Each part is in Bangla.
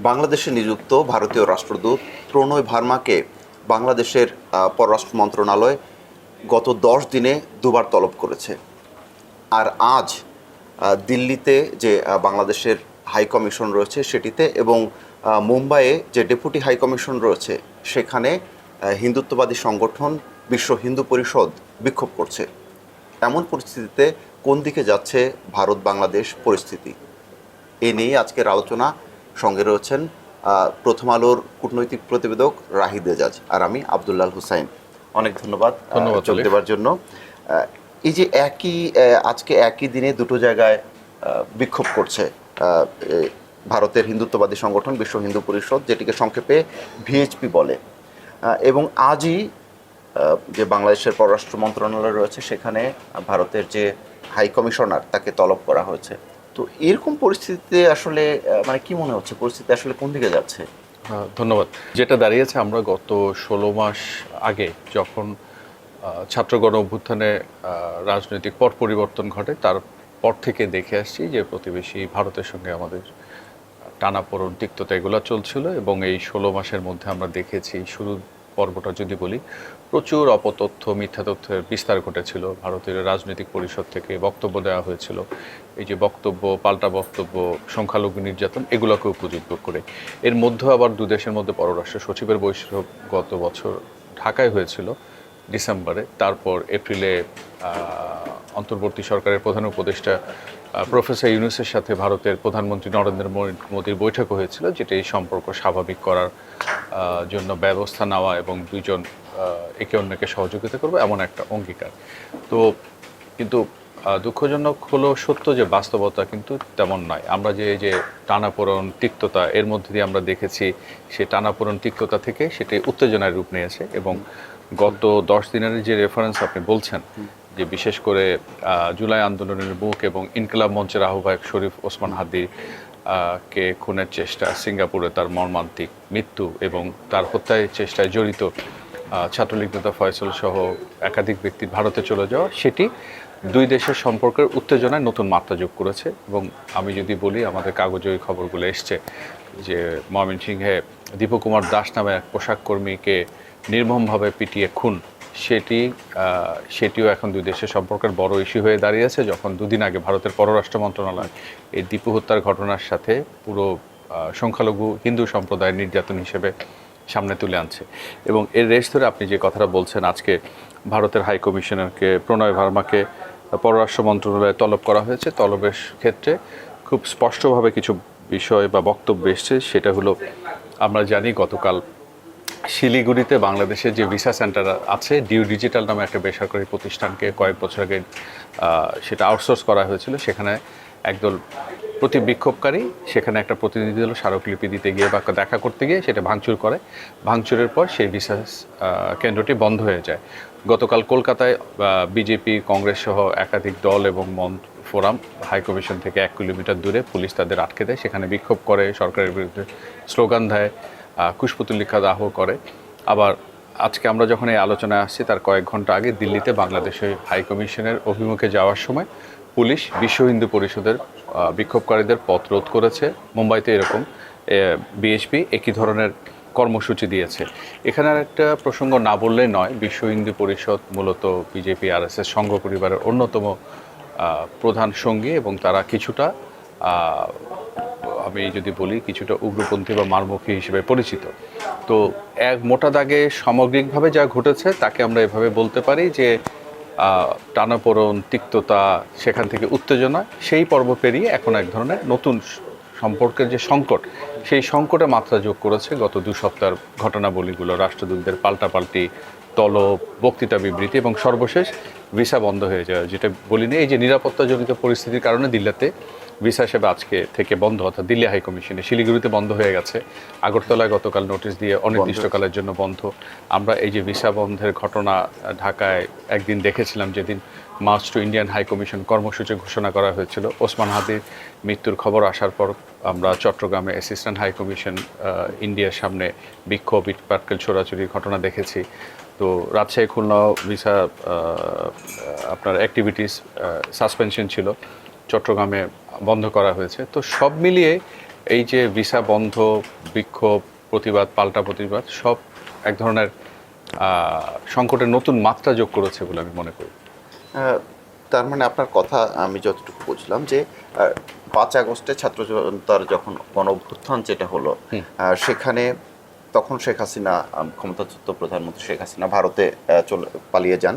বাংলাদেশে নিযুক্ত ভারতীয় রাষ্ট্রদূত প্রণয় ভার্মাকে বাংলাদেশের পররাষ্ট্র মন্ত্রণালয় গত 10 দিনে দুবার তলব করেছে। আর আজ দিল্লিতে যে বাংলাদেশের হাই কমিশন রয়েছে সেটিতে এবং মুম্বাইয়ে যে ডেপুটি হাই কমিশন রয়েছে সেখানে হিন্দুত্ববাদী সংগঠন বিশ্ব হিন্দু পরিষদ বিক্ষোভ করছে। এমন পরিস্থিতিতে কোন দিকে যাচ্ছে ভারত বাংলাদেশ পরিস্থিতি, এ নিয়ে আজকের আলোচনা। সঙ্গে রয়েছেন প্রথম আলোর কূটনৈতিক প্রতিবেদক রাহিদ এজাজ আর আমি আব্দুল্লাহ হুসাইন। অনেক ধন্যবাদ যোগ দেওয়ার জন্য। এই যে আজকে একই দিনে দুটো জায়গায় বিক্ষোভ করছে ভারতের হিন্দুত্ববাদী সংগঠন বিশ্ব হিন্দু পরিষদ, যেটিকে সংক্ষেপে ভিএইচপি বলে, এবং আজই যে বাংলাদেশের পররাষ্ট্র মন্ত্রণালয় রয়েছে সেখানে ভারতের যে হাই কমিশনার তাকে তলব করা হয়েছে। তো এরকম পরিস্থিতিতে আসলে মানে কি মনে হচ্ছে, পরিস্থিতি আসলে কোন দিকে যাচ্ছে? ধন্যবাদ। যেটা দাঁড়িয়েছে, আমরা গত 16 মাস আগে যখন ছাত্র গণ অভ্যুত্থানে রাজনৈতিক পট পরিবর্তন ঘটে, তারপর থেকে দেখে আসছি যে প্রতিবেশী ভারতের সঙ্গে আমাদের টানাপোড়েন তিক্ততা এগুলো চলছিল। এবং এই 16 মাসের মধ্যে আমরা দেখেছি, শুরু পর্বটা যদি বলি, প্রচুর অপতথ্য, মিথ্যা তথ্যের বিস্তার ঘটেছিল। ভারতের রাজনৈতিক পরিষদ থেকে বক্তব্য দেওয়া হয়েছিল, এই যে বক্তব্য, পাল্টা বক্তব্য, সংখ্যালঘু নির্যাতন, এগুলোকে উপযোগ্য করে। এর মধ্যে আবার দুদেশের মধ্যে পররাষ্ট্র সচিবের বৈঠক গত বছর ঢাকায় হয়েছিল ডিসেম্বরে। তারপর এপ্রিলে অন্তর্বর্তী সরকারের প্রধান উপদেষ্টা প্রফেসর ইউনূসের সাথে ভারতের প্রধানমন্ত্রী নরেন্দ্র মোদীর বৈঠক হয়েছিল, যেটা এই সম্পর্ক স্বাভাবিক করার জন্য ব্যবস্থা নেওয়া এবং দুইজন একে অন্যকে সহযোগিতা করবে এমন একটা অঙ্গীকার। তো কিন্তু দুঃখজনক হলো সত্য যে বাস্তবতা কিন্তু তেমন নয়। আমরা যে টানাপোড়েন তিক্ততা এর মধ্যে দিয়ে আমরা দেখেছি, সে টানাপোড়েন তিক্ততা থেকে সেটি উত্তেজনার রূপ নিয়েছে। এবং গত 10 দিনের যে রেফারেন্স আপনি বলছেন, যে বিশেষ করে জুলাই আন্দোলনের মুখ এবং ইনকিলাব মঞ্চের আহ্বায়ক শরীফ ওসমান হাদি কে খুনের চেষ্টা, সিঙ্গাপুরে তার মর্মান্তিক মৃত্যু এবং তার হত্যার চেষ্টায় জড়িত ছাত্রলীগ নেতা ফয়সল সহ একাধিক ব্যক্তির ভারতে চলে যাওয়া, সেটি দুই দেশের সম্পর্কের উত্তেজনায় নতুন মাত্রা যোগ করেছে। এবং আমি যদি বলি, আমাদের কাগজে ওই খবরগুলো এসছে যে ময়মনসিংহে দীপকুমার দাস নামে এক পোশাক কর্মীকে নির্মমভাবে পিটিয়ে খুন, সেটিও এখন দুই দেশের সম্পর্কের বড় ইস্যু হয়ে দাঁড়িয়েছে। যখন দুদিন আগে ভারতের পররাষ্ট্র মন্ত্রণালয় এই দীপু হত্যার ঘটনার সাথে পুরো সংখ্যালঘু হিন্দু সম্প্রদায়ের নির্যাতন হিসেবে সামনে তুলে আনছে। এবং এর রেশ ধরে আপনি যে কথাটা বলছেন, আজকে ভারতের হাই কমিশনারকে প্রণয় ভার্মাকে পররাষ্ট্র মন্ত্রণালয়ে তলব করা হয়েছে। তলবের ক্ষেত্রে খুব স্পষ্টভাবে কিছু বিষয় বা বক্তব্য এসছে। সেটা হলো, আমরা জানি গতকাল শিলিগুড়িতে বাংলাদেশের যে ভিসা সেন্টার আছে, ডিউ ডিজিটাল নামে একটা বেসরকারি প্রতিষ্ঠানকে কয়েক বছর আগে সেটা আউটসোর্স করা হয়েছিল। সেখানে একদল বিক্ষোভকারী সেখানে একটা প্রতিনিধি দল স্মারকলিপি দিতে গিয়ে বা দেখা করতে গিয়ে সেটা ভাঙচুর করে। ভাঙচুরের পর সেই ভিসা কেন্দ্রটি বন্ধ হয়ে যায়। গতকাল কলকাতায় বিজেপি, কংগ্রেস সহ একাধিক দল এবং ফোরাম হাই কমিশন থেকে 1 কিলোমিটার দূরে পুলিশ তাদের আটকে দেয়। সেখানে বিক্ষোভ করে, সরকারের বিরুদ্ধে স্লোগান দেয়, কুশপুতলিকা দাহ করে। আবার আজকে আমরা যখন এই আলোচনায় আসছি, তার কয়েক ঘন্টা আগে দিল্লিতে বাংলাদেশের হাই কমিশনের অভিমুখে যাওয়ার সময় পুলিশ বিশ্ব হিন্দু পরিষদের বিক্ষোভকারীদের পথ রোধ করেছে। মুম্বাইতে এরকম বিএসপি একই ধরনের কর্মসূচি দিয়েছে। এখানে আর একটা প্রসঙ্গ না বললেই নয়, বিশ্ব হিন্দু পরিষদ মূলত বিজেপি আরএসএস সংঘ পরিবারের অন্যতম প্রধান সঙ্গী এবং তারা কিছুটা, আমি যদি বলি, কিছুটা উগ্রপন্থী বা মারমুখী হিসেবে পরিচিত। তো এক মোটা দাগে সামগ্রিকভাবে যা ঘটেছে তাকে আমরা এভাবে বলতে পারি যে টানাপোড়েন, তিক্ততা, সেখান থেকে উত্তেজনা, সেই পর্ব পেরিয়ে এখন এক ধরনের নতুন সম্পর্কের যে সংকট, সেই সংকটে মাত্রা যোগ করেছে গত 2 সপ্তাহের ঘটনাবলীগুলো। রাষ্ট্রদূতদের পাল্টাপাল্টি তলব, বক্তৃতা বিবৃতি এবং সর্বশেষ ভিসা বন্ধ হয়ে যায়। যেটা বলিনি, এই যে নিরাপত্তাজনিত পরিস্থিতির কারণে দিল্লিতে ভিসা সেবা আজকে থেকে বন্ধ, অর্থাৎ দিল্লি হাই কমিশনে। শিলিগুড়িতে বন্ধ হয়ে গেছে, আগরতলায় গতকাল নোটিশ দিয়ে অনির্দিষ্টকালের জন্য বন্ধ। আমরা এই যে ভিসা বন্ধের ঘটনা ঢাকায় একদিন দেখেছিলাম, যেদিন march to Indian high commission কর্মসূচি ঘোষণা করা হয়েছিল। ওসমান হাদির মৃত্যুর খবর আসার পর আমরা চট্টগ্রামে অ্যাসিস্ট্যান্ট হাই কমিশন ইন্ডিয়ার সামনে বিক্ষোভ, ইট পাটকেল ছোড়াছুরির ঘটনা দেখেছি। তো রাজশাহী, খুলনা ভিসা আপনার অ্যাক্টিভিটিস সাসপেনশন ছিল, চট্টগ্রামে বন্ধ করা হয়েছে। তো সব মিলিয়ে এই যে ভিসা বন্ধ, বিক্ষোভ, প্রতিবাদ, পাল্টা প্রতিবাদ সব এক ধরনের সংকটের নতুন মাত্রা যোগ করেছে বলে আমি মনে করি। তার মানে আপনার কথা আমি যতটুকু বুঝলাম যে 5 আগস্টে ছাত্র জনতার যখন গণ অভ্যুত্থান যেটা হলো, সেখানে তখন শেখ হাসিনা, ক্ষমতাচ্যুত প্রধানমন্ত্রী শেখ হাসিনা ভারতে চলে পালিয়ে যান।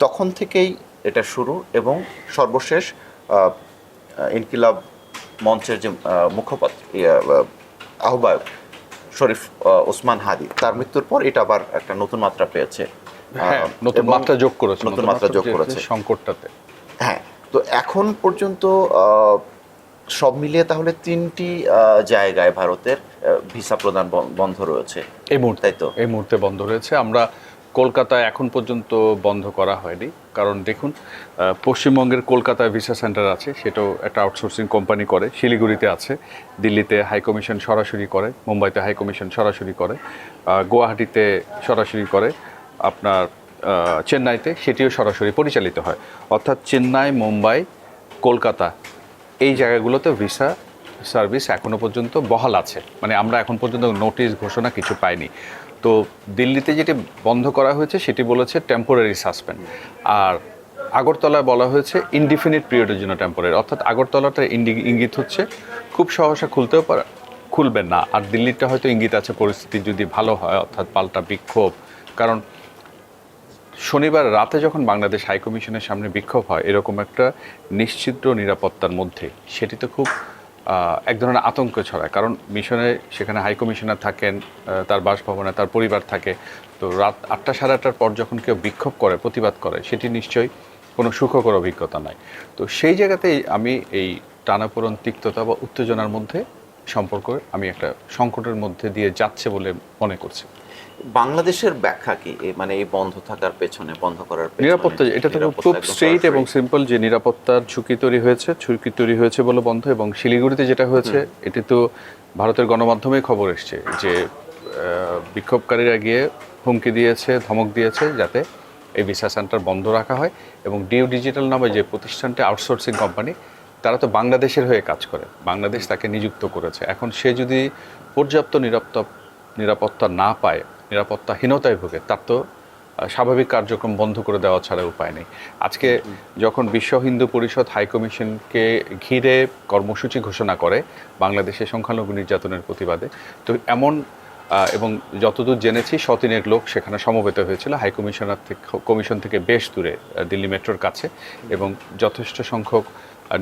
তখন থেকেই এটা শুরু, এবং সর্বশেষ ইনকিলাব মঞ্চের যে মুখপাত্র, আহ্বায়ক শরীফ ওসমান হাদি, তার মৃত্যুর পর এটা আবার একটা নতুন মাত্রা পেয়েছে। নতুন মাত্রা যোগ করেছে, নতুন মাত্রা যোগ করেছে সংকটটাতে। হ্যাঁ, তো এখন পর্যন্ত সব মিলিয়ে তাহলে 3টি জায়গায় ভারতের ভিসা প্রদান বন্ধ রয়েছে এই মুহূর্তে, তাই তো? এই মুহূর্তে বন্ধ রয়েছে। আমরা কলকাতায় এখন পর্যন্ত বন্ধ করা হয়নি, কারণ দেখুন পশ্চিমবঙ্গের কলকাতায় ভিসা সেন্টার আছে, সেটাও একটা আউটসোর্সিং কোম্পানি করে, শিলিগুড়িতে আছে, দিল্লিতে হাই কমিশন সরাসরি করে, মুম্বাইতে হাই কমিশন সরাসরি করে, গুয়াহাটিতে সরাসরি করে, আপনার চেন্নাইতে সেটিও সরাসরি পরিচালিত হয়। অর্থাৎ চেন্নাই, মুম্বাই, কলকাতা এই জায়গাগুলোতে ভিসা সার্ভিস এখনও পর্যন্ত বহাল আছে, মানে আমরা এখন পর্যন্ত নোটিশ ঘোষণা কিছু পাইনি। তো দিল্লিতে যেটি বন্ধ করা হয়েছে সেটি বলেছে টেম্পোরারি সাসপেন্ড, আর আগরতলায় বলা হয়েছে ইনডিফিনিট পিরিয়ডের জন্য টেম্পোরারি। অর্থাৎ আগরতলাটা ইঙ্গিত হচ্ছে খুব সহসা খুলতেও পারে, খুলবে না, আর দিল্লিটা হয়তো ইঙ্গিত আছে পরিস্থিতি যদি ভালো হয়, অর্থাৎ পাল্টা বিক্ষোভ। কারণ শনিবার রাতে যখন বাংলাদেশ হাইকমিশনের সামনে বিক্ষোভ হয় এরকম একটা নিশ্চিদ্র নিরাপত্তার মধ্যে, সেটি তো খুব এক ধরনের আতঙ্ক ছড়ায়। কারণ মিশনে সেখানে হাইকমিশনার থাকেন, তার বাসভবনে তার পরিবার থাকে, তো রাত 8টা সাড়ে 8টার পর যখন কেউ বিক্ষোভ করে, প্রতিবাদ করে, সেটি নিশ্চয়ই কোনো সুখকর অভিজ্ঞতা নয়। তো সেই জায়গাতেই আমি এই টানাপোড়েন, তিক্ততা বা উত্তেজনার মধ্যে সম্পর্ক আমি একটা সংকটের মধ্যে দিয়ে যাচ্ছে বলে মনে করছি। বাংলাদেশের ব্যাখ্যা কি, মানে এই বন্ধ থাকার পেছনে, বন্ধ করার পেছনে? নিরাপত্তা, এটা তো খুব স্ট্রেইট এবং সিম্পল, যে নিরাপত্তার ঝুঁকি তৈরি হয়েছে বলে বন্ধ। এবং শিলিগুড়িতে যেটা হয়েছে এটি তো ভারতের গণমাধ্যমেই খবর এসছে যে বিক্ষোভকারীরা গিয়ে হুমকি দিয়েছে, ধমক দিয়েছে যাতে এই ভিসা সেন্টার বন্ধ রাখা হয়। এবং ডিউ ডিজিটাল নামে যে প্রতিষ্ঠানটি আউটসোর্সিং কোম্পানি, তারা তো বাংলাদেশের হয়ে কাজ করে, বাংলাদেশ তাকে নিযুক্ত করেছে। এখন সে যদি পর্যাপ্ত নিরাপত্তা না পায়, নিরাপত্তাহীনতায় ভোগে, তার তো স্বাভাবিক কার্যক্রম বন্ধ করে দেওয়া ছাড়া উপায় নেই। আজকে যখন বিশ্ব হিন্দু পরিষদ হাইকমিশনকে ঘিরে কর্মসূচি ঘোষণা করে বাংলাদেশের সংখ্যালঘু নির্যাতনের প্রতিবাদে, তো এমন এবং যতদূর জেনেছি 100-3 লোক সেখানে সমবেত হয়েছিল কমিশন থেকে বেশ দূরে, দিল্লি মেট্রোর কাছে, এবং যথেষ্ট সংখ্যক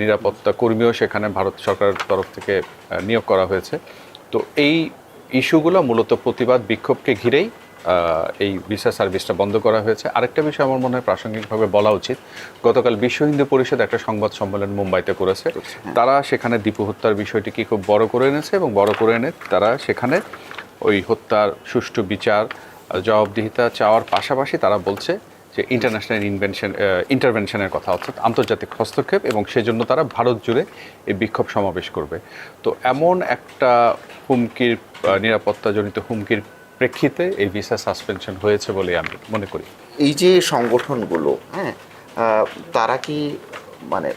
নিরাপত্তা কর্মীও সেখানে ভারত সরকারের তরফ থেকে নিয়োগ করা হয়েছে। তো এই ইস্যুগুলো মূলত প্রতিবাদ, বিক্ষোভকে ঘিরেই এই ভিসা সার্ভিসটা বন্ধ করা হয়েছে। আরেকটা বিষয় আমার মনে হয় প্রাসঙ্গিকভাবে বলা উচিত, গতকাল বিশ্ব হিন্দু পরিষদ একটা সংবাদ সম্মেলন মুম্বাইতে করেছে। তারা সেখানে দীপু হত্যার বিষয়টিকে খুব বড় করে এনেছে, এবং বড় করে এনে তারা সেখানে ওই হত্যার সুষ্ঠু বিচার, জবাবদিহিতা চাওয়ার পাশাপাশি তারা বলছে যে ইন্টারন্যাশনাল ইন্টারভেনশনের কথা, অর্থাৎ আন্তর্জাতিক হস্তক্ষেপ, এবং সেজন্য তারা ভারত জুড়ে এই বিক্ষোভ সমাবেশ করবে। তো এমন একটা হুমকির, নিরাপত্তাজনিত হুমকির প্রেক্ষিতে এই ভিসা সাসপেনশন হয়েছে বলে আমি মনে করি। এই যে সংগঠনগুলো, হ্যাঁ, তারা কি, মানে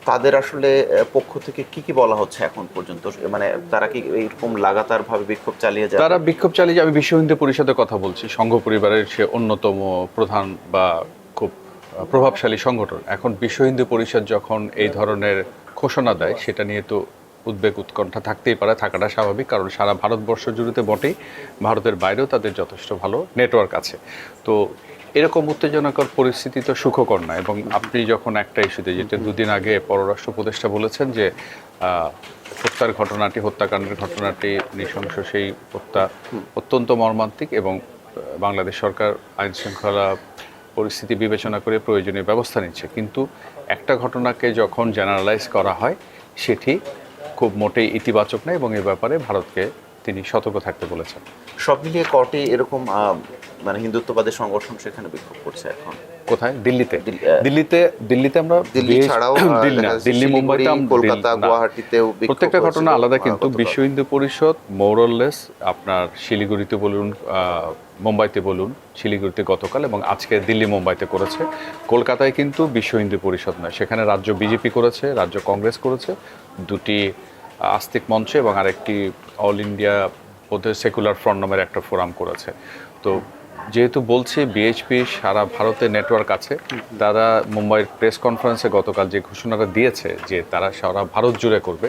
তাদের আসলে পক্ষ থেকে কি বলা হচ্ছে এখন পর্যন্ত, মানে তারা কি এইরকম লাগাতারভাবে বিক্ষোভ চালিয়ে যায়? তারা বিক্ষোভ চালিয়ে আমি বিশ্ব হিন্দু পরিষদের কথা বলছি, সংঘ পরিবারের সে অন্যতম প্রধান বা খুব প্রভাবশালী সংগঠন। এখন বিশ্ব হিন্দু পরিষদ যখন এই ধরনের ঘোষণা দেয়, সেটা নিয়ে তো উদ্বেগ উৎকণ্ঠা থাকতেই পারে, থাকাটা স্বাভাবিক, কারণ সারা ভারতবর্ষ জুড়েতে বটেই, ভারতের বাইরেও তাদের যথেষ্ট ভালো নেটওয়ার্ক আছে। তো এরকম উত্তেজনাকর পরিস্থিতি তো সুখকর না। এবং আপনি যখন একটা ইস্যুতে, যেটা 2 দিন আগে পররাষ্ট্র উপদেষ্টা বলেছেন যে হত্যাকাণ্ডের ঘটনাটি নৃশংস, সেই হত্যা অত্যন্ত মর্মান্তিক, এবং বাংলাদেশ সরকার আইন শৃঙ্খলা পরিস্থিতি বিবেচনা করে প্রয়োজনীয় ব্যবস্থা নিচ্ছে। কিন্তু একটা ঘটনাকে যখন জেনারেলাইজ করা হয়, সেটি খুব মোটেই ইতিবাচক নয়, এবং এ ব্যাপারে ভারতকে তিনি সতর্ক থাকতে বলেছেন। সব মিলিয়ে কটি এরকম মানে হিন্দুত্ববাদী সংগঠন সেখানে বিক্ষোভ করছে এখন? কোথায়? দিল্লিতে আমরা দিল্লি ছাড়াও দিল্লি, মুম্বাইতে, কলকাতা, গুয়াহাটিতেও প্রত্যেকটা ঘটনা আলাদা, কিন্তু বিশ্ব হিন্দু পরিষদ মোরলেস আপনার শিলিগুড়িতে বলুন, মুম্বাইতে বলুন, শিলিগুড়িতে গতকাল এবং আজকে দিল্লি, মুম্বাইতে করেছে। কলকাতায় কিন্তু বিশ্ব হিন্দু পরিষদ নয়, সেখানে রাজ্য বিজেপি করেছে, রাজ্য কংগ্রেস করেছে, দুটি আস্তিক মঞ্চে এবং আরেকটি অল ইন্ডিয়া বোধহয় সেকুলার ফ্রন্ট নামের একটা ফোরাম করেছে। তো যেহেতু বলছি বিএইচপি সারা ভারতে নেটওয়ার্ক আছে, তারা মুম্বাইয়ের প্রেস কনফারেন্সে গতকাল যে ঘোষণাটা দিয়েছে যে তারা সারা ভারত জুড়ে করবে,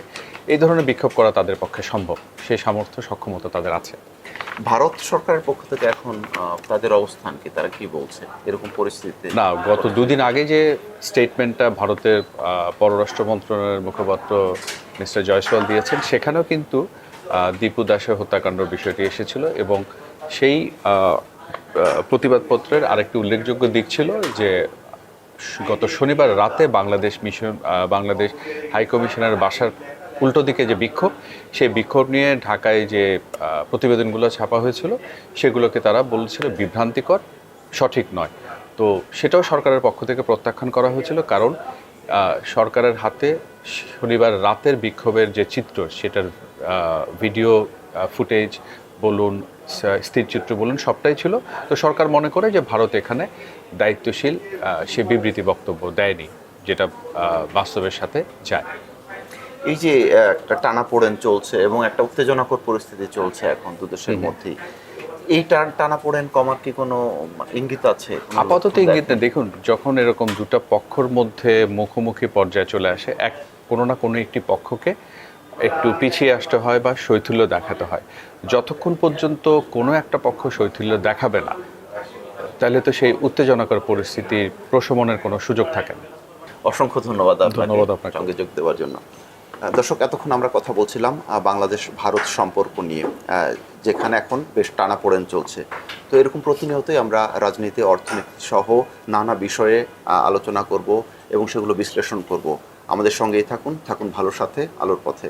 এই ধরনের বিক্ষোভ করা তাদের পক্ষে সম্ভব, সেই সামর্থ্য সক্ষমতা তাদের আছে। ভারত সরকারের পক্ষ থেকে এখন তাদের অবস্থান কি, তারা কি বলছে এরকম পরিস্থিতিতে? না, গত দুদিন আগে যে স্টেটমেন্টটা ভারতের পররাষ্ট্র মন্ত্রণালয়ের মুখপাত্র মিস্টার জয়সওয়াল দিয়েছেন, সেখানেও কিন্তু দীপু দাসের হত্যাকাণ্ডের বিষয়টি এসেছিল এবং সেই প্রতিবাদপত্রের আরেকটি উল্লেখযোগ্য দিক ছিল যে গত শনিবার রাতে বাংলাদেশ হাই কমিশনের বাসার উল্টো দিকে যে বিক্ষোভ, সেই বিক্ষোভ নিয়ে ঢাকায় যে প্রতিবেদনগুলো ছাপা হয়েছিল সেগুলোকে তারা বলছিল বিভ্রান্তিকর, সঠিক নয়। তো সেটাও সরকারের পক্ষ থেকে প্রত্যাখ্যান করা হয়েছিল, কারণ সরকারের হাতে শনিবার রাতের বিক্ষোভের যে চিত্র, সেটার ভিডিও ফুটেজ বলুন, স্থিরচিত্র বলুন, সবটাই ছিল। তো সরকার মনে করে যে ভারত এখানে দায়িত্বশীল সে বিবৃতি বক্তব্য দেয়নি, যেটা বাস্তবের সাথে যায়। এই যে একটা টানাপোড়েন চলছে এবং একটা উত্তেজনাকর পরিস্থিতি চলছে এখন দুদেশের মধ্যেই, এই টানাপোড়েন কমার কি কোনো ইঙ্গিত আছে? আপাতত ইঙ্গিত নেই। দেখুন, যখন এরকম দুটো পক্ষের মধ্যে মুখোমুখি পর্যায়ে চলে আসে, কোনো না কোনো একটি পক্ষকে একটু পিছিয়ে আসতে হয় বা শৈথিল্য দেখাতে হয়। যতক্ষণ পর্যন্ত কোনো একটা পক্ষ শৈথিল্য দেখাবে না, তাহলে তো সেই উত্তেজনাকর পরিস্থিতির প্রশমনের কোনো সুযোগ থাকে না। অসংখ্য ধন্যবাদ ধন্যবাদ আপনাকে সঙ্গে যোগ দেওয়ার জন্য। দর্শক, এতক্ষণ আমরা কথা বলছিলাম বাংলাদেশ ভারত সম্পর্ক নিয়ে, যেখানে এখন বেশ টানাপোড়েন চলছে। তো এরকম প্রতিনিয়তই আমরা রাজনীতি, অর্থনীতি সহ নানা বিষয়ে আলোচনা করব এবং সেগুলো বিশ্লেষণ করব। আমাদের সঙ্গেই থাকুন ভালোর সাথে, আলোর পথে।